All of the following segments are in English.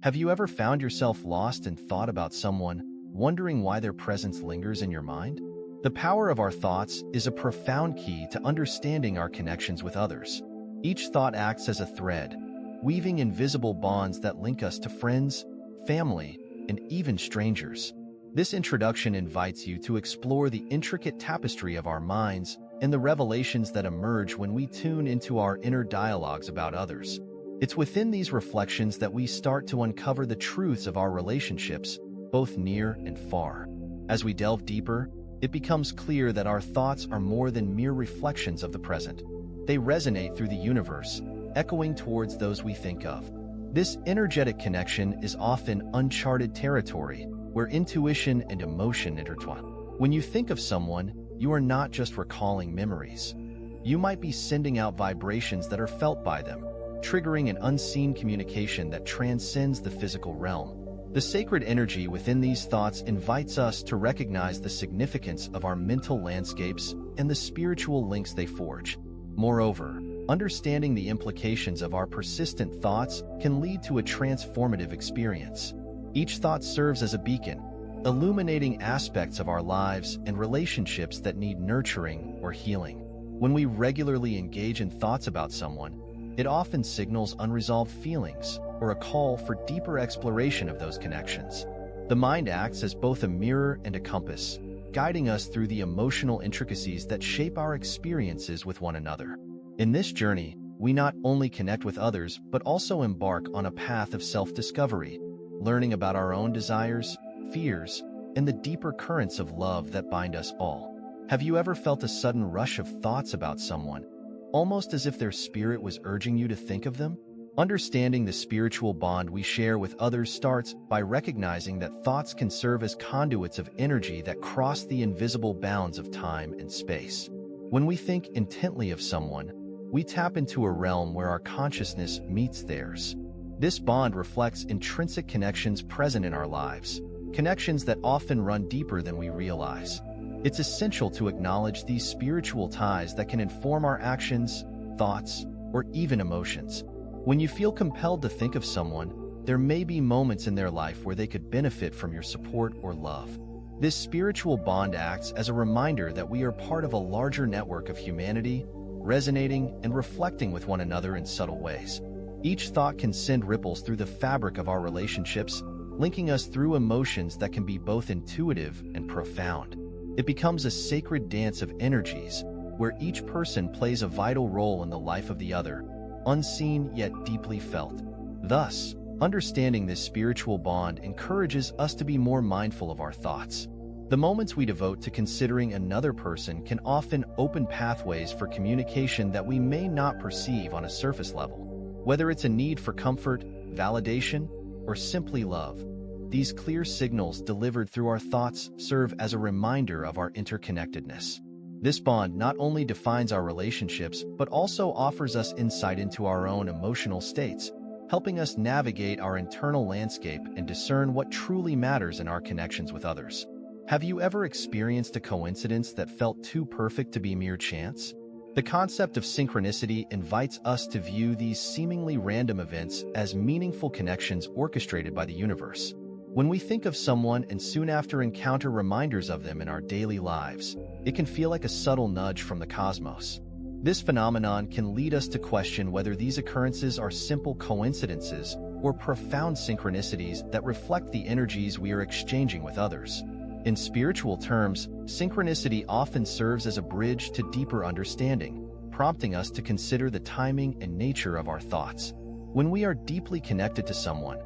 Have you ever found yourself lost in thought about someone, wondering why their presence lingers in your mind? The power of our thoughts is a profound key to understanding our connections with others. Each thought acts as a thread, weaving invisible bonds that link us to friends, family, and even strangers. This introduction invites you to explore the intricate tapestry of our minds and the revelations that emerge when we tune into our inner dialogues about others. It's within these reflections that we start to uncover the truths of our relationships, both near and far. As we delve deeper, it becomes clear that our thoughts are more than mere reflections of the present. They resonate through the universe, echoing towards those we think of. This energetic connection is often uncharted territory, where intuition and emotion intertwine. When you think of someone, you are not just recalling memories. You might be sending out vibrations that are felt by them, triggering an unseen communication that transcends the physical realm. The sacred energy within these thoughts invites us to recognize the significance of our mental landscapes and the spiritual links they forge. Moreover, understanding the implications of our persistent thoughts can lead to a transformative experience. Each thought serves as a beacon, illuminating aspects of our lives and relationships that need nurturing or healing. When we regularly engage in thoughts about someone, it often signals unresolved feelings or a call for deeper exploration of those connections. The mind acts as both a mirror and a compass, guiding us through the emotional intricacies that shape our experiences with one another. In this journey, we not only connect with others, but also embark on a path of self-discovery, learning about our own desires, fears, and the deeper currents of love that bind us all. Have you ever felt a sudden rush of thoughts about someone, almost as if their spirit was urging you to think of them? Understanding the spiritual bond we share with others starts by recognizing that thoughts can serve as conduits of energy that cross the invisible bounds of time and space. When we think intently of someone, we tap into a realm where our consciousness meets theirs. This bond reflects intrinsic connections present in our lives, connections that often run deeper than we realize. It's essential to acknowledge these spiritual ties that can inform our actions, thoughts, or even emotions. When you feel compelled to think of someone, there may be moments in their life where they could benefit from your support or love. This spiritual bond acts as a reminder that we are part of a larger network of humanity, resonating and reflecting with one another in subtle ways. Each thought can send ripples through the fabric of our relationships, linking us through emotions that can be both intuitive and profound. It becomes a sacred dance of energies, where each person plays a vital role in the life of the other, unseen yet deeply felt. Thus, understanding this spiritual bond encourages us to be more mindful of our thoughts. The moments we devote to considering another person can often open pathways for communication that we may not perceive on a surface level. Whether it's a need for comfort, validation, or simply love, these clear signals delivered through our thoughts serve as a reminder of our interconnectedness. This bond not only defines our relationships, but also offers us insight into our own emotional states, helping us navigate our internal landscape and discern what truly matters in our connections with others. Have you ever experienced a coincidence that felt too perfect to be mere chance? The concept of synchronicity invites us to view these seemingly random events as meaningful connections orchestrated by the universe. When we think of someone and soon after encounter reminders of them in our daily lives, it can feel like a subtle nudge from the cosmos. This phenomenon can lead us to question whether these occurrences are simple coincidences or profound synchronicities that reflect the energies we are exchanging with others. In spiritual terms, synchronicity often serves as a bridge to deeper understanding, prompting us to consider the timing and nature of our thoughts. When we are deeply connected to someone,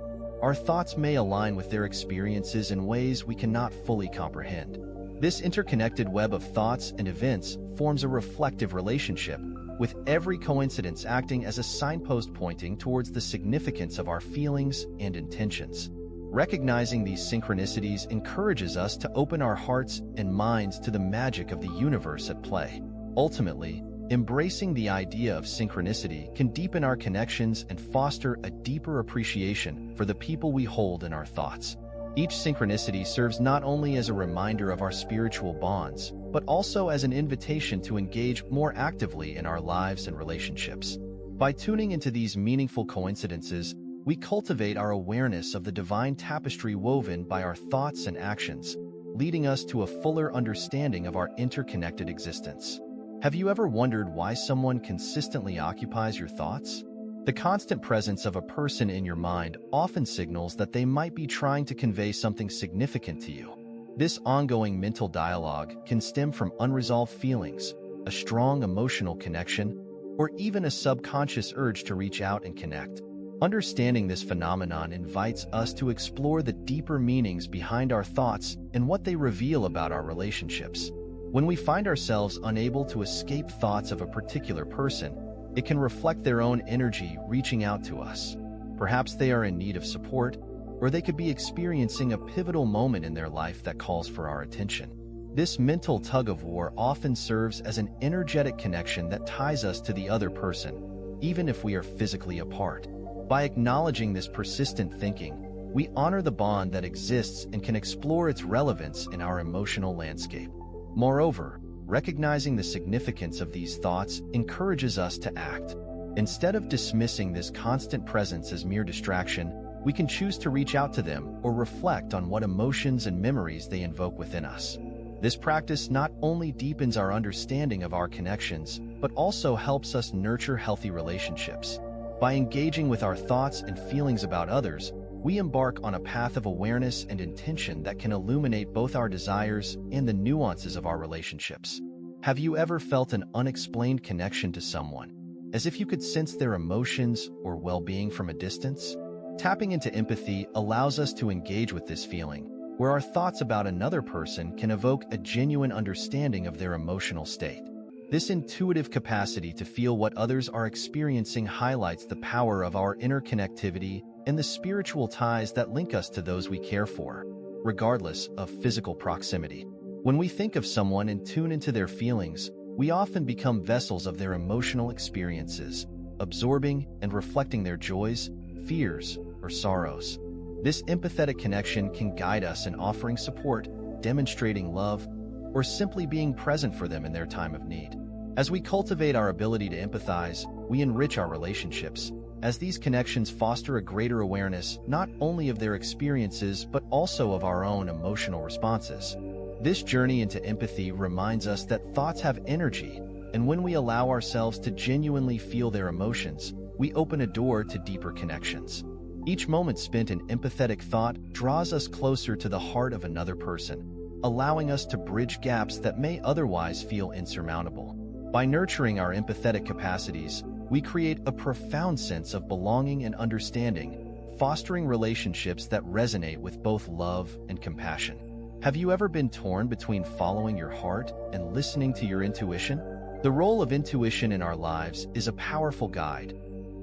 our thoughts may align with their experiences in ways we cannot fully comprehend. This interconnected web of thoughts and events forms a reflective relationship, with every coincidence acting as a signpost pointing towards the significance of our feelings and intentions. Recognizing these synchronicities encourages us to open our hearts and minds to the magic of the universe at play. Ultimately, embracing the idea of synchronicity can deepen our connections and foster a deeper appreciation for the people we hold in our thoughts. Each synchronicity serves not only as a reminder of our spiritual bonds, but also as an invitation to engage more actively in our lives and relationships. By tuning into these meaningful coincidences, we cultivate our awareness of the divine tapestry woven by our thoughts and actions, leading us to a fuller understanding of our interconnected existence. Have you ever wondered why someone consistently occupies your thoughts? The constant presence of a person in your mind often signals that they might be trying to convey something significant to you. This ongoing mental dialogue can stem from unresolved feelings, a strong emotional connection, or even a subconscious urge to reach out and connect. Understanding this phenomenon invites us to explore the deeper meanings behind our thoughts and what they reveal about our relationships. When we find ourselves unable to escape thoughts of a particular person, it can reflect their own energy reaching out to us. Perhaps they are in need of support, or they could be experiencing a pivotal moment in their life that calls for our attention. This mental tug-of-war often serves as an energetic connection that ties us to the other person, even if we are physically apart. By acknowledging this persistent thinking, we honor the bond that exists and can explore its relevance in our emotional landscape. Moreover, recognizing the significance of these thoughts encourages us to act. Instead of dismissing this constant presence as mere distraction, we can choose to reach out to them or reflect on what emotions and memories they invoke within us. This practice not only deepens our understanding of our connections, but also helps us nurture healthy relationships. By engaging with our thoughts and feelings about others, we embark on a path of awareness and intention that can illuminate both our desires and the nuances of our relationships. Have you ever felt an unexplained connection to someone, as if you could sense their emotions or well-being from a distance? Tapping into empathy allows us to engage with this feeling, where our thoughts about another person can evoke a genuine understanding of their emotional state. This intuitive capacity to feel what others are experiencing highlights the power of our interconnectivity and the spiritual ties that link us to those we care for, regardless of physical proximity. When we think of someone and tune into their feelings, we often become vessels of their emotional experiences, absorbing and reflecting their joys, fears, or sorrows. This empathetic connection can guide us in offering support, demonstrating love, or simply being present for them in their time of need. As we cultivate our ability to empathize, we enrich our relationships, as these connections foster a greater awareness not only of their experiences but also of our own emotional responses. This journey into empathy reminds us that thoughts have energy, and when we allow ourselves to genuinely feel their emotions, we open a door to deeper connections. Each moment spent in empathetic thought draws us closer to the heart of another person, allowing us to bridge gaps that may otherwise feel insurmountable. By nurturing our empathetic capacities, we create a profound sense of belonging and understanding, fostering relationships that resonate with both love and compassion. Have you ever been torn between following your heart and listening to your intuition? The role of intuition in our lives is a powerful guide,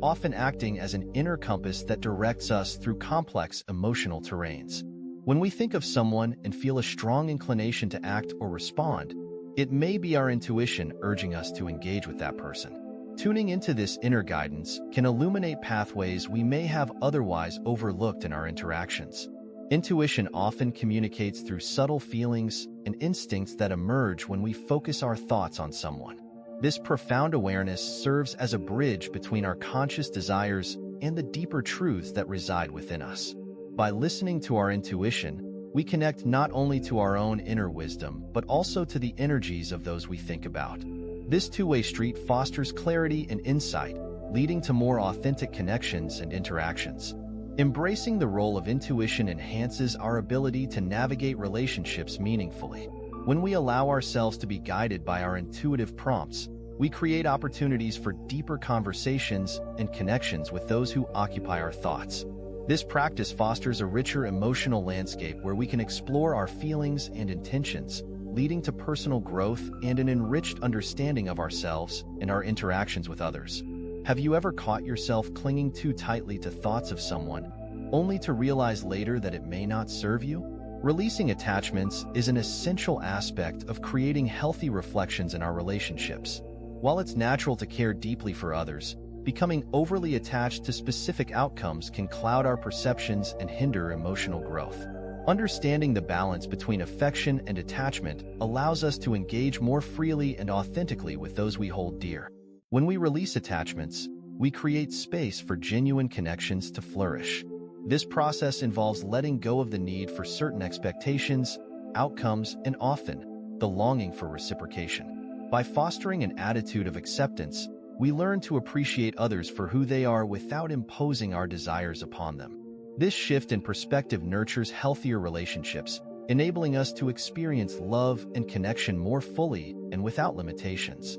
often acting as an inner compass that directs us through complex emotional terrains. When we think of someone and feel a strong inclination to act or respond, it may be our intuition urging us to engage with that person. Tuning into this inner guidance can illuminate pathways we may have otherwise overlooked in our interactions. Intuition often communicates through subtle feelings and instincts that emerge when we focus our thoughts on someone. This profound awareness serves as a bridge between our conscious desires and the deeper truths that reside within us. By listening to our intuition, we connect not only to our own inner wisdom, but also to the energies of those we think about. This two-way street fosters clarity and insight, leading to more authentic connections and interactions. Embracing the role of intuition enhances our ability to navigate relationships meaningfully. When we allow ourselves to be guided by our intuitive prompts, we create opportunities for deeper conversations and connections with those who occupy our thoughts. This practice fosters a richer emotional landscape where we can explore our feelings and intentions, leading to personal growth and an enriched understanding of ourselves and our interactions with others. Have you ever caught yourself clinging too tightly to thoughts of someone, only to realize later that it may not serve you? Releasing attachments is an essential aspect of creating healthy reflections in our relationships. While it's natural to care deeply for others, becoming overly attached to specific outcomes can cloud our perceptions and hinder emotional growth. Understanding the balance between affection and attachment allows us to engage more freely and authentically with those we hold dear. When we release attachments, we create space for genuine connections to flourish. This process involves letting go of the need for certain expectations, outcomes, and often, the longing for reciprocation. By fostering an attitude of acceptance, we learn to appreciate others for who they are without imposing our desires upon them. This shift in perspective nurtures healthier relationships, enabling us to experience love and connection more fully and without limitations.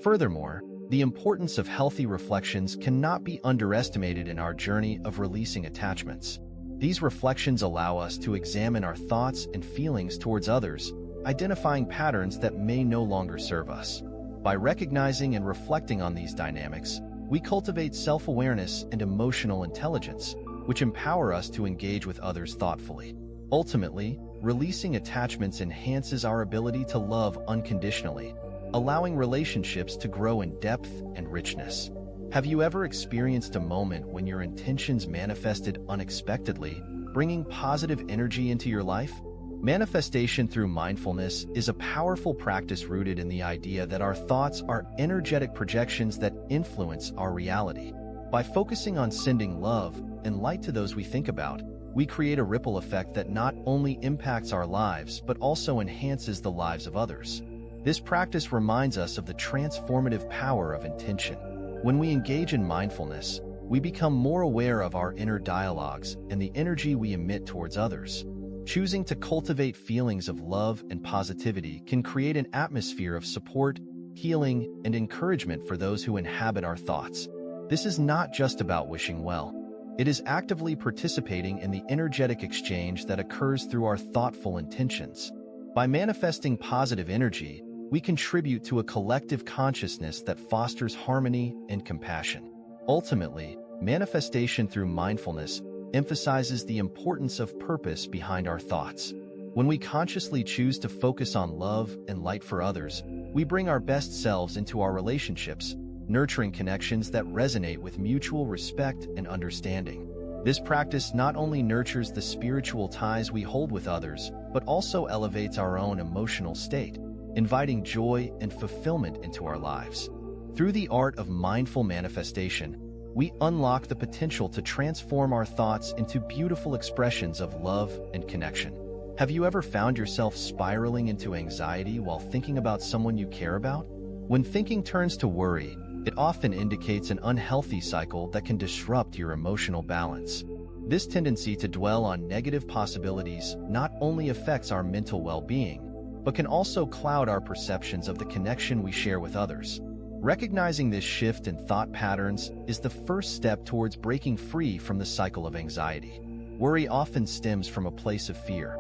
Furthermore, the importance of healthy reflections cannot be underestimated in our journey of releasing attachments. These reflections allow us to examine our thoughts and feelings towards others, identifying patterns that may no longer serve us. By recognizing and reflecting on these dynamics, we cultivate self-awareness and emotional intelligence, which empower us to engage with others thoughtfully. Ultimately, releasing attachments enhances our ability to love unconditionally, allowing relationships to grow in depth and richness. Have you ever experienced a moment when your intentions manifested unexpectedly, bringing positive energy into your life? Manifestation through mindfulness is a powerful practice rooted in the idea that our thoughts are energetic projections that influence our reality. By focusing on sending love and light to those we think about, we create a ripple effect that not only impacts our lives but also enhances the lives of others. This practice reminds us of the transformative power of intention. When we engage in mindfulness, we become more aware of our inner dialogues and the energy we emit towards others. Choosing to cultivate feelings of love and positivity can create an atmosphere of support, healing, and encouragement for those who inhabit our thoughts. This is not just about wishing well. It is actively participating in the energetic exchange that occurs through our thoughtful intentions. By manifesting positive energy, we contribute to a collective consciousness that fosters harmony and compassion. Ultimately, manifestation through mindfulness emphasizes the importance of purpose behind our thoughts. When we consciously choose to focus on love and light for others, we bring our best selves into our relationships, nurturing connections that resonate with mutual respect and understanding. This practice not only nurtures the spiritual ties we hold with others, but also elevates our own emotional state, inviting joy and fulfillment into our lives. Through the art of mindful manifestation, we unlock the potential to transform our thoughts into beautiful expressions of love and connection. Have you ever found yourself spiraling into anxiety while thinking about someone you care about? When thinking turns to worry, it often indicates an unhealthy cycle that can disrupt your emotional balance. This tendency to dwell on negative possibilities not only affects our mental well-being, but can also cloud our perceptions of the connection we share with others. Recognizing this shift in thought patterns is the first step towards breaking free from the cycle of anxiety. Worry often stems from a place of fear.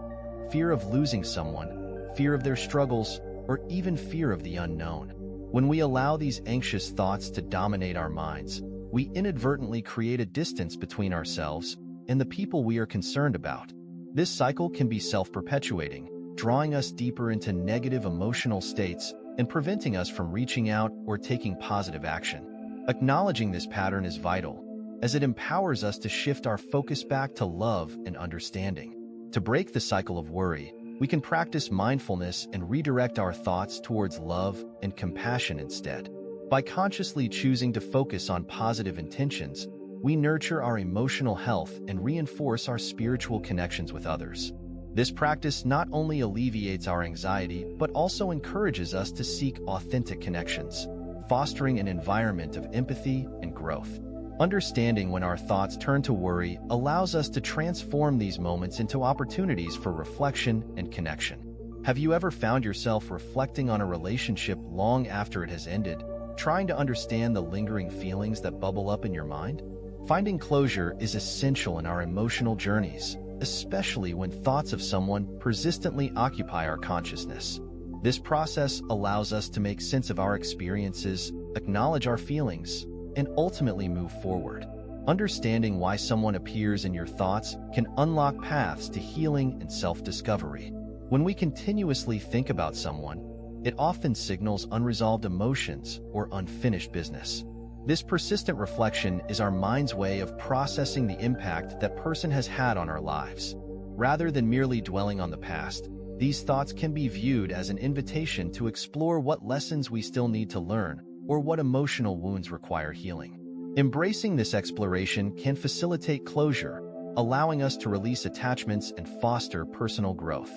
Fear of losing someone, fear of their struggles, or even fear of the unknown. When we allow these anxious thoughts to dominate our minds, we inadvertently create a distance between ourselves and the people we are concerned about. This cycle can be self-perpetuating, drawing us deeper into negative emotional states and preventing us from reaching out or taking positive action. Acknowledging this pattern is vital, as it empowers us to shift our focus back to love and understanding. To break the cycle of worry, we can practice mindfulness and redirect our thoughts towards love and compassion instead. By consciously choosing to focus on positive intentions, we nurture our emotional health and reinforce our spiritual connections with others. This practice not only alleviates our anxiety, but also encourages us to seek authentic connections, fostering an environment of empathy and growth. Understanding when our thoughts turn to worry allows us to transform these moments into opportunities for reflection and connection. Have you ever found yourself reflecting on a relationship long after it has ended, trying to understand the lingering feelings that bubble up in your mind? Finding closure is essential in our emotional journeys, especially when thoughts of someone persistently occupy our consciousness. This process allows us to make sense of our experiences, acknowledge our feelings, and ultimately move forward. Understanding why someone appears in your thoughts can unlock paths to healing and self-discovery. When we continuously think about someone, it often signals unresolved emotions or unfinished business. This persistent reflection is our mind's way of processing the impact that person has had on our lives. Rather than merely dwelling on the past, these thoughts can be viewed as an invitation to explore what lessons we still need to learn or what emotional wounds require healing. Embracing this exploration can facilitate closure, allowing us to release attachments and foster personal growth.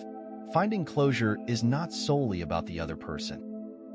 Finding closure is not solely about the other person.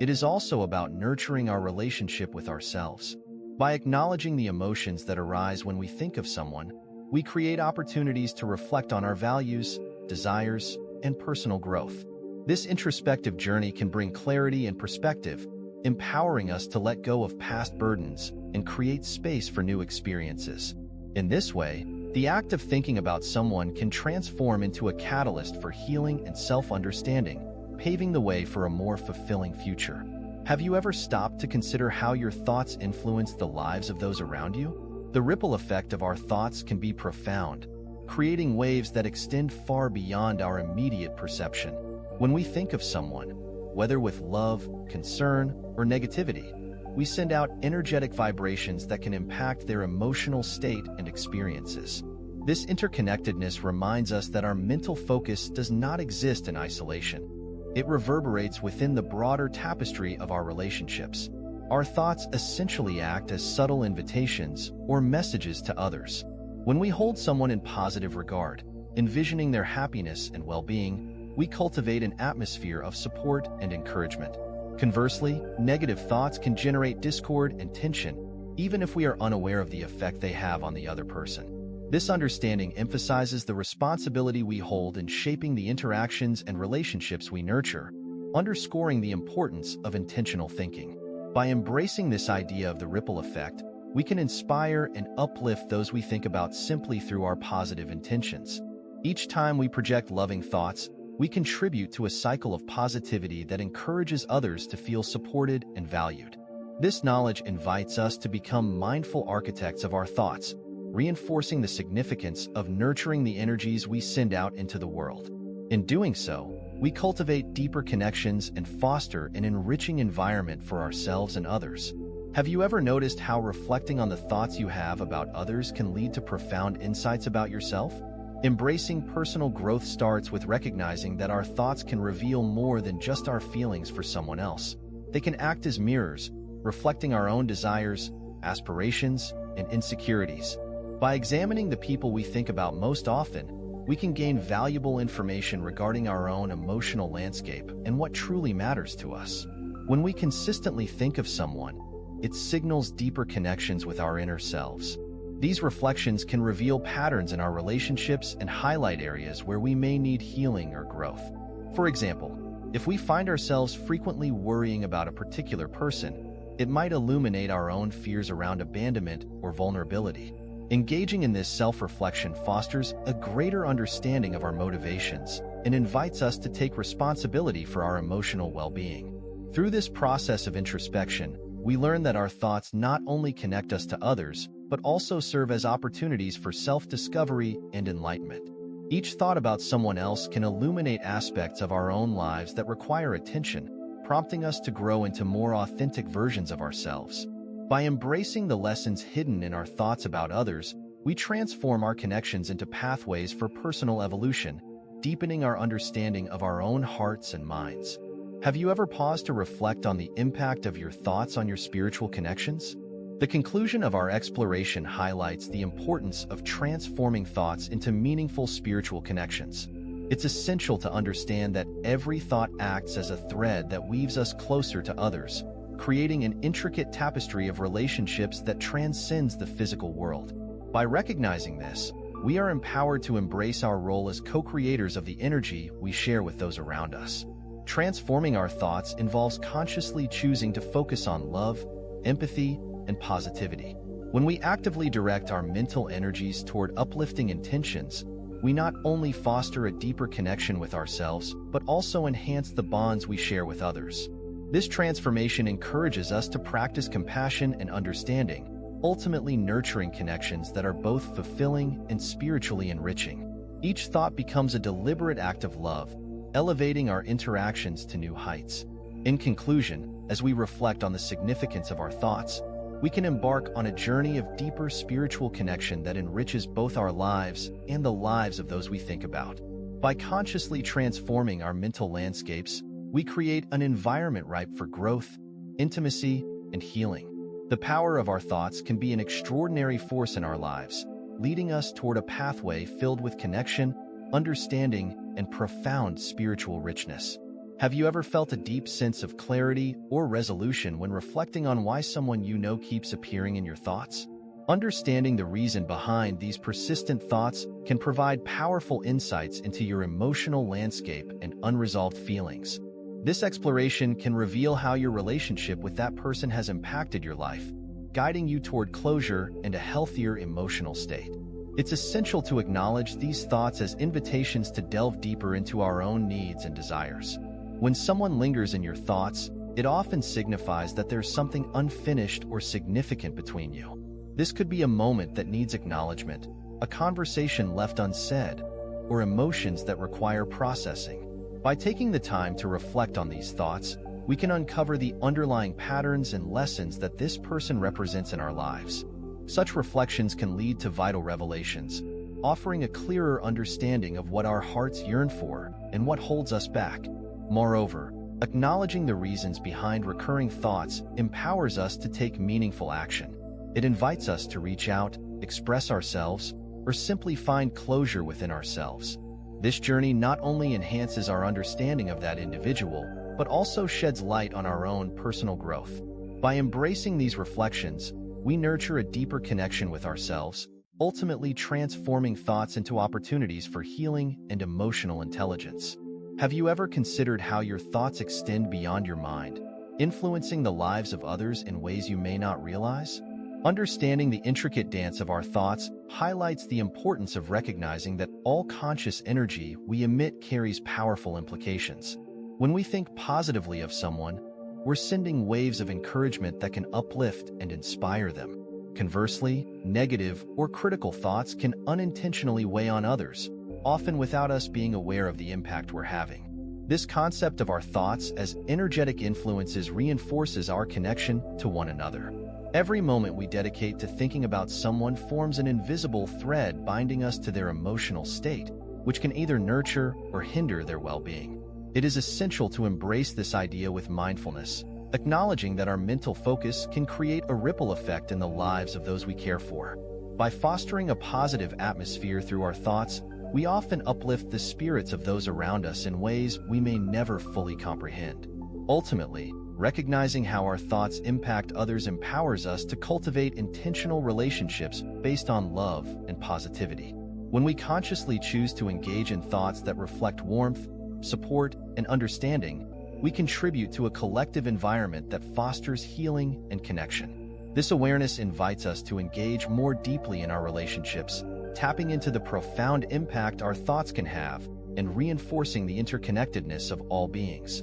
It is also about nurturing our relationship with ourselves. By acknowledging the emotions that arise when we think of someone, we create opportunities to reflect on our values, desires, and personal growth. This introspective journey can bring clarity and perspective, empowering us to let go of past burdens and create space for new experiences. In this way, the act of thinking about someone can transform into a catalyst for healing and self-understanding, paving the way for a more fulfilling future. Have you ever stopped to consider how your thoughts influence the lives of those around you? The ripple effect of our thoughts can be profound, creating waves that extend far beyond our immediate perception. When we think of someone, whether with love, concern, or negativity, we send out energetic vibrations that can impact their emotional state and experiences. This interconnectedness reminds us that our mental focus does not exist in isolation. It reverberates within the broader tapestry of our relationships. Our thoughts essentially act as subtle invitations or messages to others. When we hold someone in positive regard, envisioning their happiness and well-being, we cultivate an atmosphere of support and encouragement. Conversely, negative thoughts can generate discord and tension, even if we are unaware of the effect they have on the other person. This understanding emphasizes the responsibility we hold in shaping the interactions and relationships we nurture, underscoring the importance of intentional thinking. By embracing this idea of the ripple effect, we can inspire and uplift those we think about simply through our positive intentions. Each time we project loving thoughts, we contribute to a cycle of positivity that encourages others to feel supported and valued. This knowledge invites us to become mindful architects of our thoughts, reinforcing the significance of nurturing the energies we send out into the world. In doing so, we cultivate deeper connections and foster an enriching environment for ourselves and others. Have you ever noticed how reflecting on the thoughts you have about others can lead to profound insights about yourself? Embracing personal growth starts with recognizing that our thoughts can reveal more than just our feelings for someone else. They can act as mirrors, reflecting our own desires, aspirations, and insecurities. By examining the people we think about most often, we can gain valuable information regarding our own emotional landscape and what truly matters to us. When we consistently think of someone, it signals deeper connections with our inner selves. These reflections can reveal patterns in our relationships and highlight areas where we may need healing or growth. For example, if we find ourselves frequently worrying about a particular person, it might illuminate our own fears around abandonment or vulnerability. Engaging in this self-reflection fosters a greater understanding of our motivations and invites us to take responsibility for our emotional well-being. Through this process of introspection, we learn that our thoughts not only connect us to others, but also serve as opportunities for self-discovery and enlightenment. Each thought about someone else can illuminate aspects of our own lives that require attention, prompting us to grow into more authentic versions of ourselves. By embracing the lessons hidden in our thoughts about others, we transform our connections into pathways for personal evolution, deepening our understanding of our own hearts and minds. Have you ever paused to reflect on the impact of your thoughts on your spiritual connections? The conclusion of our exploration highlights the importance of transforming thoughts into meaningful spiritual connections. It's essential to understand that every thought acts as a thread that weaves us closer to others, creating an intricate tapestry of relationships that transcends the physical world. By recognizing this, we are empowered to embrace our role as co-creators of the energy we share with those around us. Transforming our thoughts involves consciously choosing to focus on love, empathy, and positivity. When we actively direct our mental energies toward uplifting intentions, we not only foster a deeper connection with ourselves, but also enhance the bonds we share with others. This transformation encourages us to practice compassion and understanding, ultimately nurturing connections that are both fulfilling and spiritually enriching. Each thought becomes a deliberate act of love, elevating our interactions to new heights. In conclusion, as we reflect on the significance of our thoughts, we can embark on a journey of deeper spiritual connection that enriches both our lives and the lives of those we think about. By consciously transforming our mental landscapes, we create an environment ripe for growth, intimacy, and healing. The power of our thoughts can be an extraordinary force in our lives, leading us toward a pathway filled with connection, understanding, and profound spiritual richness. Have you ever felt a deep sense of clarity or resolution when reflecting on why someone you know keeps appearing in your thoughts? Understanding the reason behind these persistent thoughts can provide powerful insights into your emotional landscape and unresolved feelings. This exploration can reveal how your relationship with that person has impacted your life, guiding you toward closure and a healthier emotional state. It's essential to acknowledge these thoughts as invitations to delve deeper into our own needs and desires. When someone lingers in your thoughts, it often signifies that there's something unfinished or significant between you. This could be a moment that needs acknowledgement, a conversation left unsaid, or emotions that require processing. By taking the time to reflect on these thoughts, we can uncover the underlying patterns and lessons that this person represents in our lives. Such reflections can lead to vital revelations, offering a clearer understanding of what our hearts yearn for and what holds us back. Moreover, acknowledging the reasons behind recurring thoughts empowers us to take meaningful action. It invites us to reach out, express ourselves, or simply find closure within ourselves. This journey not only enhances our understanding of that individual, but also sheds light on our own personal growth. By embracing these reflections, we nurture a deeper connection with ourselves, ultimately transforming thoughts into opportunities for healing and emotional intelligence. Have you ever considered how your thoughts extend beyond your mind, influencing the lives of others in ways you may not realize? Understanding the intricate dance of our thoughts highlights the importance of recognizing that all conscious energy we emit carries powerful implications. When we think positively of someone, we're sending waves of encouragement that can uplift and inspire them. Conversely, negative or critical thoughts can unintentionally weigh on others, often without us being aware of the impact we're having. This concept of our thoughts as energetic influences reinforces our connection to one another. Every moment we dedicate to thinking about someone forms an invisible thread binding us to their emotional state, which can either nurture or hinder their well-being. It is essential to embrace this idea with mindfulness, acknowledging that our mental focus can create a ripple effect in the lives of those we care for. By fostering a positive atmosphere through our thoughts, we often uplift the spirits of those around us in ways we may never fully comprehend. Ultimately, recognizing how our thoughts impact others empowers us to cultivate intentional relationships based on love and positivity. When we consciously choose to engage in thoughts that reflect warmth, support, and understanding, we contribute to a collective environment that fosters healing and connection. This awareness invites us to engage more deeply in our relationships, tapping into the profound impact our thoughts can have and reinforcing the interconnectedness of all beings.